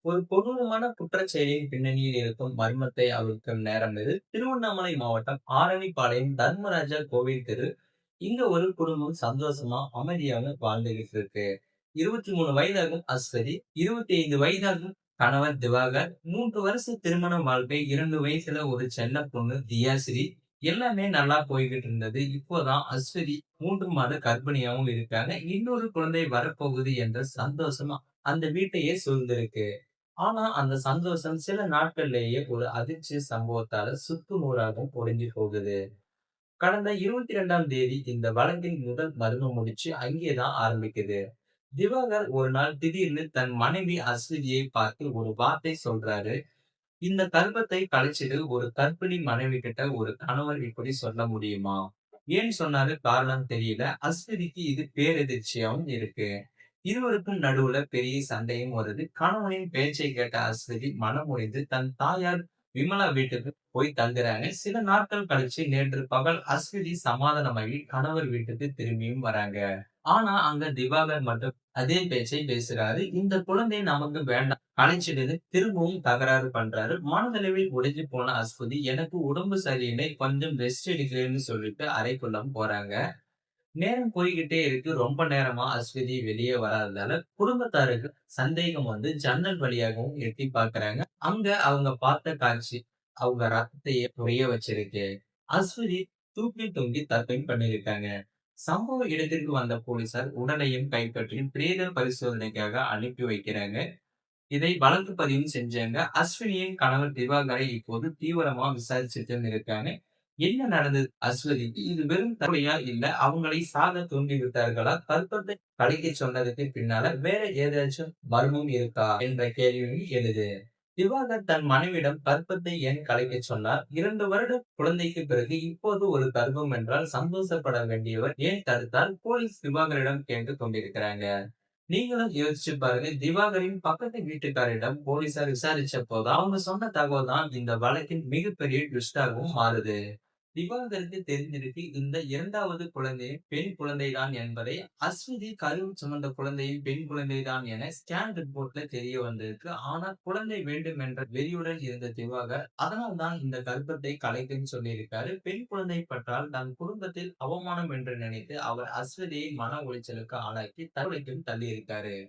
ஒரு கொடூரமான குற்றச்செயலின் பின்னணியில் இருக்கும் மர்மத்தை அவிழ்க்கும் நேரம் இது. திருவண்ணாமலை மாவட்டம் ஆரணிப்பாளையம் தர்மராஜா கோவில் தெரு. இங்க ஒரு குடும்பம் சந்தோஷமா, அமைதியாக வாழ்ந்துகிட்டு இருக்கு. 23 வயதாகும் அஸ்வதி, 25 வயதாகும் கணவர் திவாகர், 3 வருஷ திருமண வாழ்க்கை, 2 வயசுல ஒரு செல்ல பொண்ணு தியாஸ்ரீ. எல்லாமே நல்லா போய்கிட்டு இருந்தது. இப்போதான் அஸ்வதி 3 மாத கர்ப்பிணியாவும் இருக்காங்க. இன்னொரு குழந்தை வரப்போகுது என்ற சந்தோஷமா அந்த வீட்டையே சூழ்ந்திருக்கு. ஆனா, அந்த சந்தோஷம் சில நாட்கள்லேயே ஒரு அதிர்ச்சி சம்பவத்தால சுக்குநூறாக உடைஞ்சு போகுது. கடந்த 22ஆம் தேதி இந்த வழக்கின் முதல் மர்ம முடிச்சு அங்கேதான் ஆரம்பிக்குது. திவாகர் ஒரு நாள் திடீர்னு தன் மனைவி அஸ்விதியை பார்த்து ஒரு வார்த்தை சொல்றாரு. இந்த கர்ப்பத்தை கலைச்சிடு, ஒரு கர்ப்பிணி மனைவி கிட்ட ஒரு கணவர் இப்படி சொல்ல முடியுமா? ஏன் சொன்னாரு காரணம் தெரியல. அஸ்விதிக்கு இது பேரெதிர்ச்சியாவும் இருக்கு. இருவருக்கும் நடுவுல பெரிய சண்டையும் வருது. கணவனின் பேச்சை கேட்ட அஸ்வினி மனமுடைந்து தன் தாயார் விமலா வீட்டுக்கு போய் தங்குறாங்க. சில நாட்கள் கழிச்சு நேற்று பகல் அஸ்வினி சமாதானமாகி கணவர் வீட்டுக்கு திரும்பியும் வராங்க. ஆனா அங்க திவாகர் மட்டும் அதே பேச்சை பேசுறாரு. இந்த குழந்தை நமக்கு வேண்டாம், கலைச்சிடுது. திரும்பவும் தகராறு பண்றாரு. மனதளவில் உடைஞ்சு போன அஸ்வினி எனக்கு உடம்பு சரியில்லை, கொஞ்சம் ரெஸ்ட் எடுக்கிறேன்னு சொல்லிட்டு அறைக்குள்ள போறாங்க. நேரம் போய்க்கிட்டே இருக்கு. ரொம்ப நேரமா அஸ்வதி வெளியே வராததால குடும்பத்தாருக்கு சந்தேகம் வந்து ஜன்னல் வழியாகவும் எட்டி பார்க்கறாங்க. அங்க அவங்க பார்த்த காட்சி அவங்க ரத்தத்தையே புரிய வச்சிருக்கு. அஸ்வதி தூக்கி தொங்கி தற்கொலை பண்ணியிருக்காங்க. சம்பவ இடத்திற்கு வந்த போலீசார் உடலையும் கைப்பற்றி பிரேத பரிசோதனைக்காக அனுப்பி வைக்கிறாங்க. இதை வழக்கு பதிவு செஞ்சாங்க. அஸ்வினியின் கணவர் திவாகரை இப்போது தீவிரமா விசாரிச்சுட்டு இருக்காங்க. என்ன நடந்தது அஸ்வதிக்கு? இது வெறும் தற்கொலையா, இல்ல அவங்களை சாக தூண்டி விட்டார்களா? கற்பத்தை கலைக்க சொன்னதுக்கு பின்னால வேற ஏதாச்சும் மர்மம் இருக்கா என்ற கேள்வி எழுது. திவாகர் தன் மனைவிடம் கற்பத்தை ஏன் கலைக்க சொன்னார்? 2 வருட குழந்தைக்கு பிறகு இப்போது ஒரு கர்ப்பம் என்றால் சந்தோஷப்பட வேண்டியவர் ஏன் தடுத்தார்? போலீஸ் திவாகரிடம் கேட்டு கொண்டிருக்கிறாங்க. நீங்களும் யோசிச்சு பாருங்க. திவாகரின் பக்கத்து வீட்டுக்காரரிடம் போலீசார் விசாரிச்ச போது அவங்க சொன்ன தகவல் தான் இந்த வழக்கின் மிகப்பெரிய ட்விஸ்டாகவும் மாறுது. திவாகருக்கு தெரிந்திருக்கு இந்த 2வது குழந்தை பெண் குழந்தைதான் என்பதை. அஸ்வினி கருவில் சுமந்த குழந்தையும் பெண் குழந்தைதான் என ஸ்கேன் ரிப்போர்ட்ல தெரிய வந்திருக்கு. ஆனால் குழந்தை வேண்டும் என்ற வெறியுடன் இருந்த திவாகர் அதனால் தான் இந்த கர்ப்பத்தை கலைக்குன்னு சொல்லியிருக்காரு. பெண் குழந்தை பற்றால் தன் குடும்பத்தில் அவமானம் என்று நினைத்து அவர் அஸ்வதியை மன உளைச்சலுக்கு ஆளாக்கி தற்கொலைக்கும் தள்ளியிருக்காரு.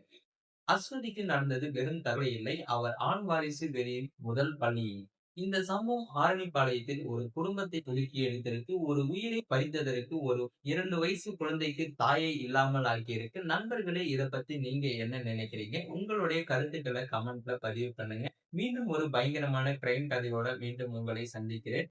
அஸ்வதிக்கு நடந்தது வெறும் தற்கொலை இல்லை, அவர் ஆண் வாரிசு வெறியின் முதல் பலி. இந்த சம்பவம் ஆரணிப்பாளையத்தில் ஒரு குடும்பத்தை குலுக்கி எடுத்திருக்கு. ஒரு உயிரை பறித்ததற்கு, ஒரு 2 வயசு குழந்தைக்கு தாயை இல்லாமல் ஆக்கியிருக்கு. நண்பர்களே, இத பத்தி நீங்க என்ன நினைக்கிறீங்க? உங்களுடைய கருத்துக்களை கமெண்ட்ல பதிவு பண்ணுங்க. மீண்டும் ஒரு பயங்கரமான கிரைம் கதையோட மீண்டும் உங்களை சந்திக்கிறேன்.